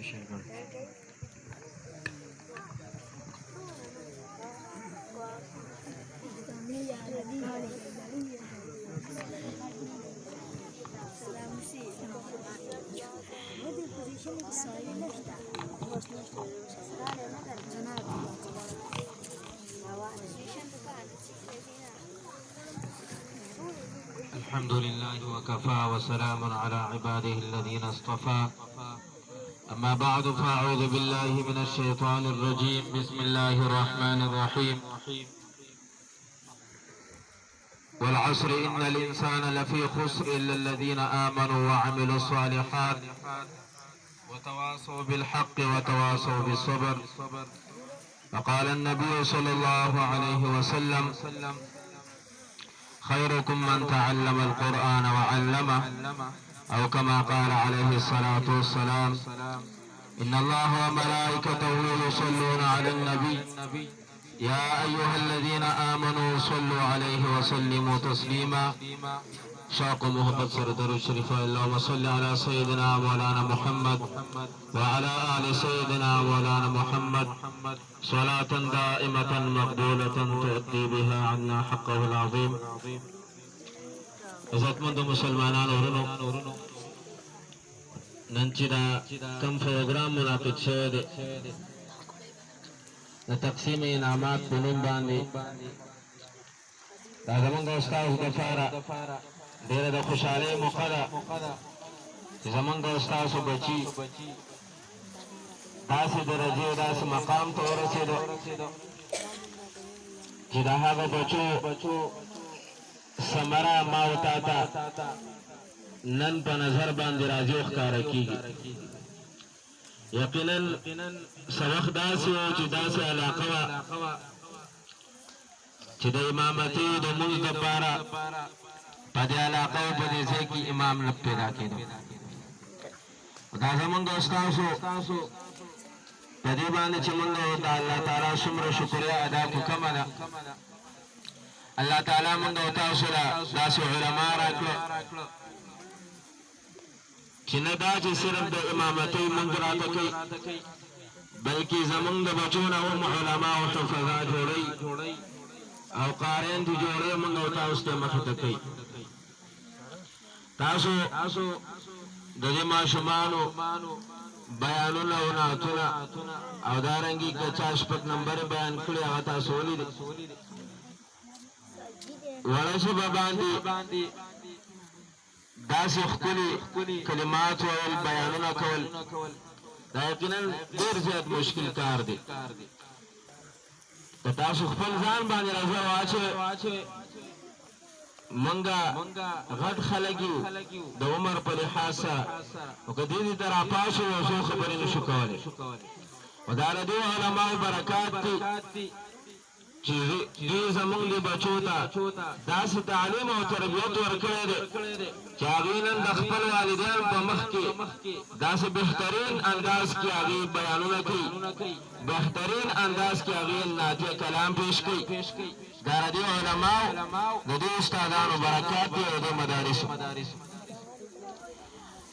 الحمد لله وكفى وسلام على عباده الذين اصطفى أما بعد فأعوذ بالله من الشيطان الرجيم بسم الله الرحمن الرحيم والعصر إن الإنسان لفي خسر إلا الذين آمنوا وعملوا الصالحات وتواصوا بالحق وتواصوا بالصبر. فقال النبي صلى الله عليه وسلم خيركم من تعلم القرآن وعلمه أو كما قال عليه الصلاة والسلام إن الله وملائكته يصلون على النبي يا أيها الذين آمنوا صلوا عليه وسلموا تسليما. شوق محبت سر درود شریف اللهم صل على سيدنا مولانا محمد وعلى آل سيدنا مولانا محمد صلاة دائمة مقبولة تؤدي بها عنا حقه العظيم. عزتمند مسلمانان ورنو نن چې دا کم پروګرام منعقد شوی دی د تقسیم انعامات په نوم باندې دا زمونږ استادو دپاره ډېره د خوشحالۍ موقع ده چې زمونږ استادو بچي داسې درجې داسې مقام ته ورسېدو چې د هغه بچو ثمره ما و تا ته نن په نظر باندې راځي او ښکاره کېږي. یقینا څه وخت داسې و چې داسې علاقه وه چې د امامتي د لمونځ دپاره په دې علاقه او په دې ځای کې امام نه پیدا کېدو. دا زمونږ استاسو په دې باندې چې مونږ د الله تعالی څومره شکریا ادا کړو کمه ده. الله تعالی مونږ او تاسو له داسې علما راکړه چې نه دا چې صرف د امامتۍ مونږ راته کوي بلکې زمونږ د بچو نه هم علما او حفظا جوړوي او قاریان دي جوړوي مونږ او تاسو ته مخې ته کوي. تاسو د دې ماشومانو بیانونه او نعتونه او دارنګې که چا شپږ نمبر بیان کړي هغه تاسو ولیدې وړه ژبه باندې داسې ښکلي کلمات ویل بیانونه کول دا یقینا ډېر زیات مشکل کار دی. که تاسو خپل ځان باندې نظر واچوئ مونږه غټ خلک یو د عمر په لحاظ سره او که دې ته راپاشو یو څو خبرې نشو کولی او دا د دې علماو برکات دي چې دوی زمونږ دې بچو ته داسې تعلیم او تربیت ورکړی دی چې هغوی نن د خپل والدین په مخ کې داسې بهترین انداز کې هغوی بیانونه کوي بهترین انداز کې هغوی نعتیه کلام پیش کوي. دا د دې علماو د دې استادانو برکات دی او د مدارسو.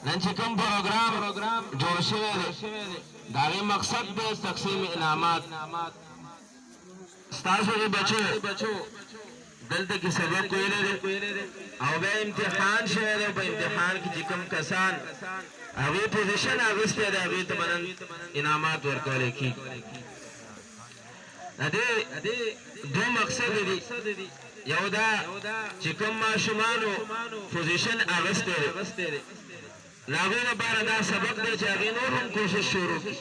نن چې کوم پروګرام جوړ شوی دی د هغې مقصد دی تقسیم انعامات. ستاسو د بچو دلته کې سبق ویلی دی او بیا امتحان شوی دی. په امتحان کې چې کوم کسان هغوی پوزیشن اخیستی دی هغوی ته به نن انعامات ورکولی کېږي. د دې دو مقصد دي. یو دا چې کوم ماشومانو پوزیشن اخیستی دی د هغوی لپاره دا سبق دی چې هغوی نور هم کوشش شروع کړي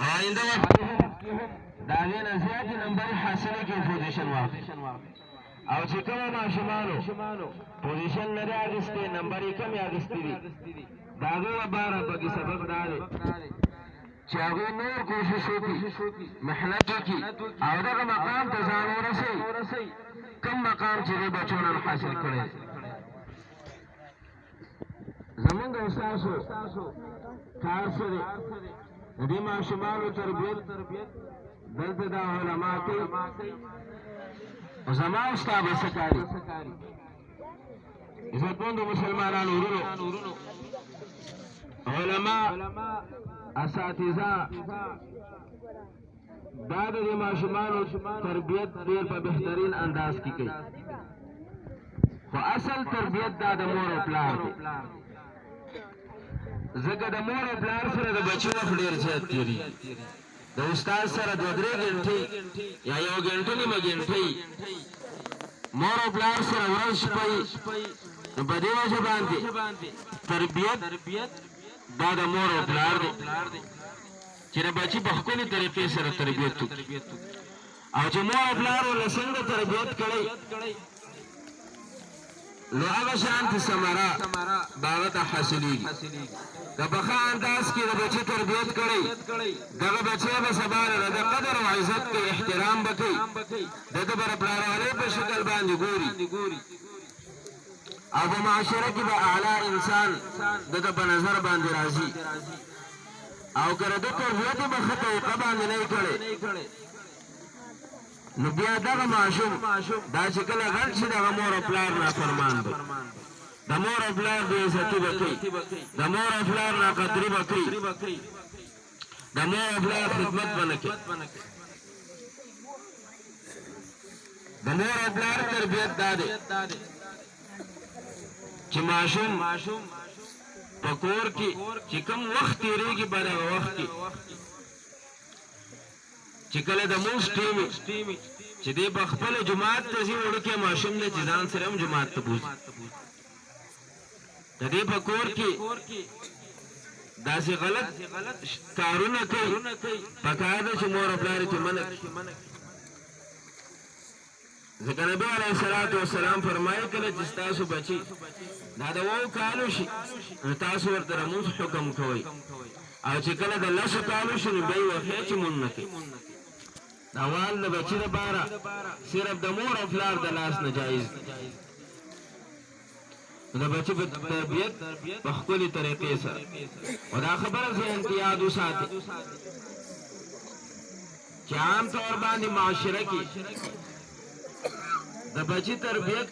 او آینده وخت کې هم د هغې نه زیاتې نمبرې حاصلې کړي پوزیشن واخلي. او چې کومه ماشومانو پوزیشن نه دی اخیستی نمبر یې کم یې اخیستي دي د هغوی لپاره پکې سبق دا دی چې هغوی نور کوشش وکړي محنت وکړي او دغه مقام ته ځان ورسوي کوم مقام چې دې بچو نن حاصل کړی. زمونږ استاسو کار څه دی د دې ماشومانو تربیت دلته دا علما کوي او زما ستا به څه کاري. عزتمندو مسلمانانو ورونو علما اساتذه دا د ماشومانو تربیت ډېر په بهترین انداز کې کوي خو اصل تربیت دا د مور او پلار دی ځکه د مور او پلار سره د بچي وخت ډېر زیات تېرېږي د استاد سره 2-3 غنټې یا 1 غنټه نیمه غنټې مور او پلار سره ورځ شپې نو په دې وجه باندې تربیت دا د مور او پلار دی چې د بچي په ښکلې طریقې سره تربیت وکړي او چې مور او پلار ورله څنګه تربیت کړی نو هغه شانتې ثمره به هغه ته حاصلېږي که په ښه انداز کې د بچي تربیت کړی دغه بچی به سبا له د قدر او عزت کوي احترام به کوي د ده به د پلاروالی په شکل باندې ګوري او په معاشره کې به اعلی انسان د ده په نظر باندې راځي او که د ده تربیت یې به ښه طریقه باندې نه یې کړی نو بیا دغه ماشوم دا چې کله غټ شي دغه مور او پلار نافرمان به د مور او پلار بې عزتي به کوي د مور او پلار ناقدري به کوي د مور او پلار خدمت به نه کوي د مور او پلار تربیت دا دی چې ماشوم په کور کې چې کوم وخت تېرېږي په دغه وخت کې چې کله د مونځ ټیم وي چې دی به خپله جومات ته ځي وړوکی ماشوم دی چې ځان سره هم جومات ته بوځي د دې په کور کې داسې غلط کارونه کوي پکار ده چې مور او پلار یې منع کړي ځکه نبي علیه الصلاة والسلام فرمایي کله چې ستاسو بچي دا د 2 کالو شي نو تاسو ورته د لمونځ حکم کوئ او چې کله د 10 کالو شي نو بیا یې وښیئ چې مونځ نه کوي دا وال د بچي دپاره صرف د مور او پلار د لاس نه جایز دی د بچي په تربیت په ښکلې طریقې سره او دا خبره ذهن کې یاد وساتئ چې عام طور باندې معاشره کې د بچي تربیت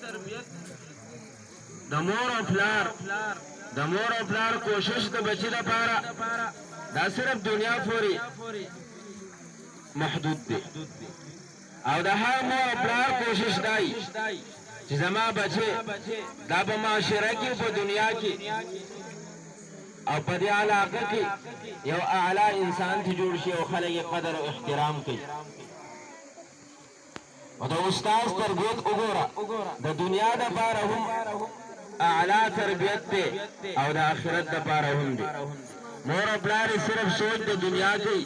د مور او پلار کوشش د بچي لپاره دا صرف دنیا پورې محدود دی او د هر مور او پلار کوشش دی چې زما بچي دا په معاشره کې په دنیا کې او په دې علاقه کې یو اعلی انسان ته جوړ شي او خلک یې قدر او احترام کوي او د استاد تربیت وګوره د دنیا دپاره هم اعلی تربیت دی او د آخرت دپاره هم دی مور او پلار صرف سوچ د دنیا کوي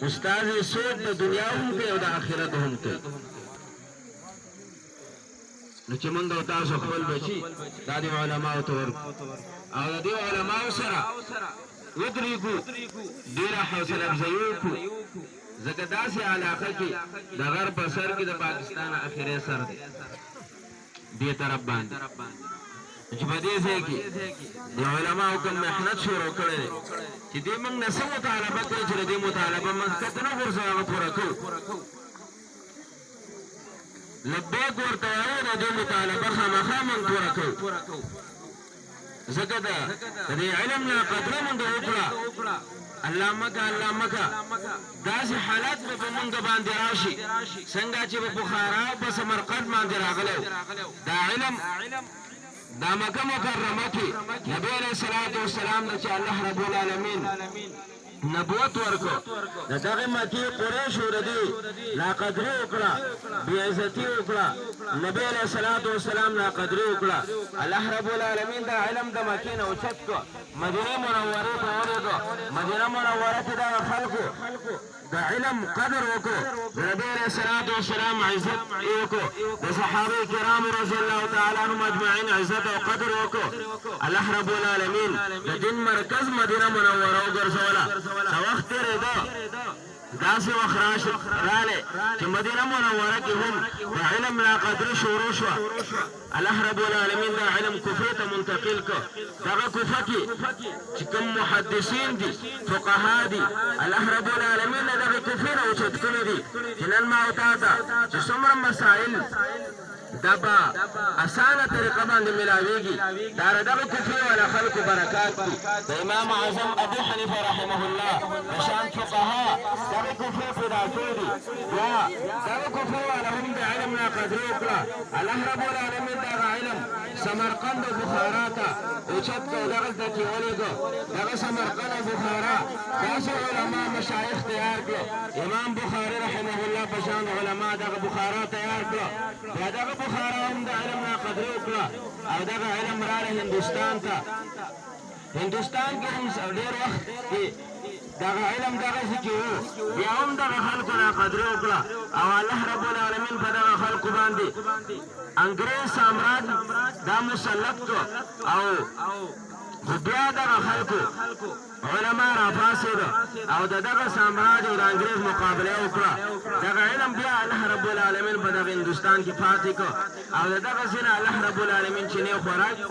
استاد یې سوچ د دنیا هم کوي او د آخرت هم کوي نو چې موږ او تاسو خپل بچي دا د علماو ته ورکړو او د دې علماو سره ودرېږو ډېره حوصله افزایي وکړو ځکه داسې علاقه کې د غر په سر کې د پاکستان اخري سر دی دې طرف باندې چې په دې ځای کې د علماو کوم محنت شروع کړی دی چې دې موږ نه څه مطالبه کوي چې د دې مطالبه موږ کته نه غورځو هغه پوره کوو لبیک ورته وایو د دې مطالبه خامخا موږ پوره کوو ځکه د دې علم نه قدره موږ وکړه الله مکه داسې حالات به په موږ باندې راشي څنګه چې په بخارا او په سمرقند باندې راغلی دا علم دا مکه مکرمه کې نبی علیه الصلاة والسلام نه چې الله رب العالمین نبوت ورکو د دغه مکې قریشو د دې ناقدري وکړه بې عزتي وکړه نبی علیه الصلاة والسلام ناقدري وکړه الله رب العالمین دا علم د مکې نه اوچت کړ مدینې منورې ته ورېږو مدینه منوره کې دغه خلکو د علم قدر وکړو د نبی علیه الصلاة والسلام عزت وکړو د صحابه کرامو رضی الله تعالی عنهم اجمعین عزت او قدر وکړو الله رب العالمین د دین مرکز مدینه منوره وګرځوله څه وخت تېرېده داسې وخت رالی چې مدینه منوره کې هم د علم ناقدري شروع شوه الله رب العالمین دا علم کوفې ته منتقل کړ دغه کوفه کې چې کوم محدثین دي فقها دي الله رب العالمین دغه کوفې نه اوچت کړي دي چې نن ما او تا ته چې څومره مسایل دا په اسانه طریقه باندې ملاویږي دا دغه کفر ولا خلق برکات دي د امام اعظم ابو حنیفه رحمه الله شان فقها دغه کفر پیدا کړی یا دغه کفر ولا هم د علم نه قدر وکړه الله رب العالمین دا علم سمرقند و بخارا ته اوچت کو دغلته کې ولېږه دغه سمرقند او بخارا داسې علما مشایخ تیار کړه امام بخاري رحمه الله په شان علما دغه بخارا تیار کړه بیا دغه بخارا هم د علم نه قدر وکړه او دغه علم راغی هندوستان ته هندوستان کې هم ډېر وخت کې دغه علم دغسې کې وو بیا هم دغه خلکو نه قدر وکړه او الله رب العالمین په دغه خلکو باندې انګریز سامراج دا مسلط کړو او بیا دغه خلکو علما راپاڅېده او د دغه سامراج او د انګریز مقابله وکړه دغه علم بیا الله رب العالمین په دغه هندوستان کې پاتې کړ او د دغسې نه الله رب العالمین چینې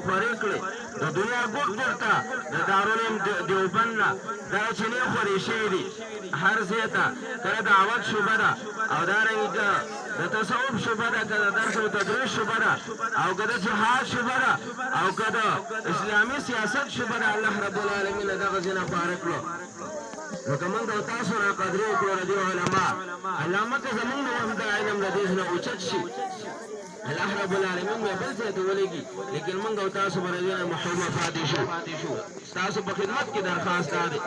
خورې کړې د دنیا ګوټ ګوټ ته د دارالعلوم دیوبند نه دغه چینې خورې شوي دي هر ځای ته کله دعوت شوبه ده او دارنګې د تصوف شوبه ده که د درس او تدریس شوبه ده او که د جهاد شوبه ده او که د اسلامي سیاست شوبه ده الله رب العالمین دغسې نه خواره کړو نو که موږ او تاسو را قدرې وکړو د دې علما الله مکه زموږ نه هم دا علم د دې نه اوچت شي الله رب العالمین مې بل ځای ته ولېږي لیکن موږ او تاسو به د دې نه محرومه پاتې شو ستاسو په خدمت کې درخواست دا دی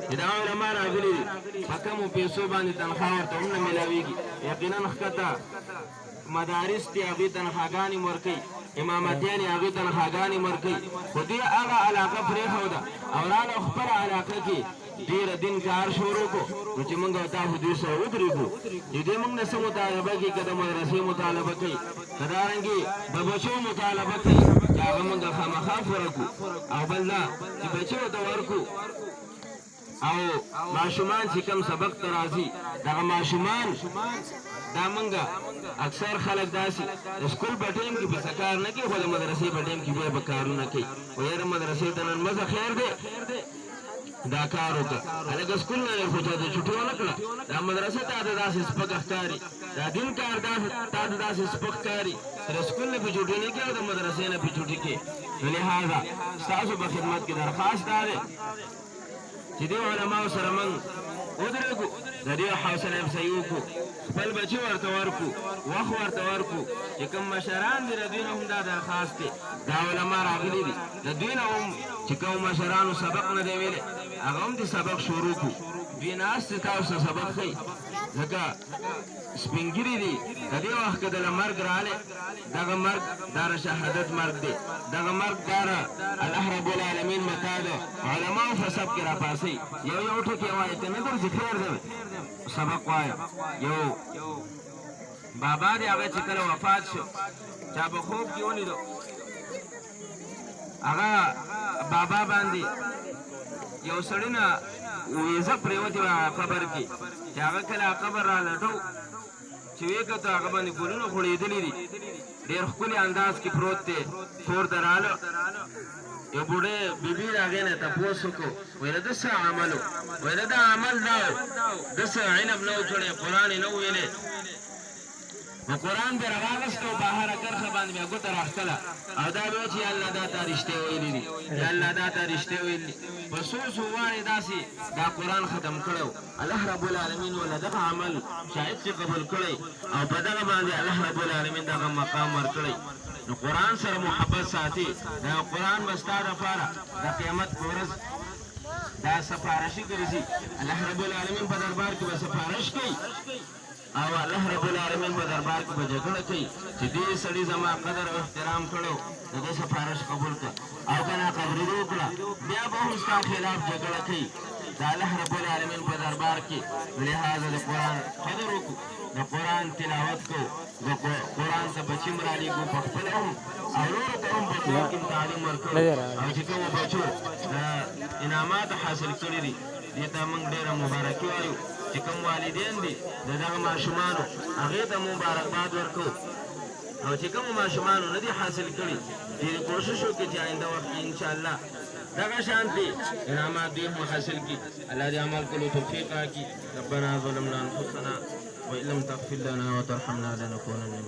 چې دا علما راغلي دي په کمو پیسو باندې تنخوا ورته هم نه میلاویږي یقینا ښکته مدارس دي هغې تنخواګانې ورکوي امامتیان یې هغې تنخواګانې ورکوي خو دوی هغه علاقه پرېښوده او راله خپله علاقه کې ډېره دین کار شروع کړو نو چې موږ او تاسو دوی سره ودرېږو چې دوی موږ نه څه مطالبه کوي که د مدرسې مطالبه کوي که دارنګې د بچو مطالبه کوي چې هغه موږ خامخا پوره کړو او بل دا چې بچو ته ورکړو او ماشومان چې کوم سبق ته راځي دغه ماشومان دا موږ اکثر خلک داسې د سکول په ټایم کې بېڅه کار نه کوي خو د مدرسې په ټایم کې بیا به کارونه کوي خو یاره مدرسې ته نن مزه خیر دی دا کار وکړه هلکه سکول نه دی خو چا ته چوټي ونه کړه دا مدرسې تا ته داسې سپک ښکاري دا دین کار تا ته داسې سپک ښکاري د سکول نه پې چوټي نه کوي او د مدرسې نه پې چوټي کوي نو لهذا ستاسو په خدمت کې درخواست دا دی چې دې علماو سره موږ ودرېږو د دې حوصله افزایي وکړو خپل بچي ورته ورکړو وخت ورته ورکړو چې کوم مشران دي د دوی نه هم دا درخواست دی دا علما راغلي دي د دوی نه هم چې کوم مشرانو سبق نه دی ویلی هغه هم دې سبق شروع کړو دوی ناست دي تاسو ته سبق ښیي ځکه سپین ګیري دي د دې وخت که دله مرګ رالی دغه مرګ دا د شهادت مرګ دی دغه مرګ دا الله رب العالمین متا ده علماو په سب کې راپاسئ یو ټکي وایي که نه درځي خیر دی سبق وایه یو بابا دی هغه چې کله وفات شو چا به خوب کې ولیدو هغه بابا باندې یو سړي نه ویزه پرېوتې وه قبر کې چې هغه کله قبر را لټو چې ویې کتو هغه باندې ګلونه غوړېدلي دي ډېر ښکلي انداز کې پروت دی کور ته راله یو بوډۍ بیبي د هغې نه تپوس وکړو ویله ده څه عمل و ویله دا عمل دا و ده څه علم نه و کړی قرآن یې نه و ویلی نو قرآن بیا راواغسته او بهره کرښه باندې بیا ګوته راښکله او دا بیا چې یا الله دا تا رښتیا ویلي دي یا الله دا تا رښتیا ویلي دي په څو څو وارې داسې دا قرآن ختم کړی و الله رب العالمین وله دغه عمل شاید چې قبول کړی او په دغه باندې الله رب العالمین دغه مقام ورکړی نو قرآن سره محبت ساتي دا قرآن به ستا دپاره د قیامت په ورځ دا سفارشي ګرځي الله رب العالمین په دربار کې به سفارش کوي او الله رب العالمین په دربار کې به جګړه کوي چې دې سړي زما قدر او احترام کړو د دې سفارش قبول کړه او که ناقدري وکړه بیا به هم ستا خلاف جګړه کوي د الله رب العالمین په دربار کې لهذا د قرآن قدر وکړو د قرآن تلاوت کوو د قرآن ته بچیم رالیږو په خپله هم او نورو ته هم په کور کې تعلیم ورکوو او چې کومو بچو انعامات حاصل کړي دي دې ته موږ ډېره مبارکي وایو چې کوم والدین دي د دغه ماشومانو هغې ته مبارکباد ورکوو او چې کومو ماشومانو نه دي حاصل کړي ډېرې کوشش وکړي چې آینده وخت کې انشاءالله دغه شانتي انعامات دوی هم حاصل کړي الله دې عمل کولو توفیق راکړي ربنا ظلمنا انفسنا وإن لم تغفر لنا وترحمنا لنكونن من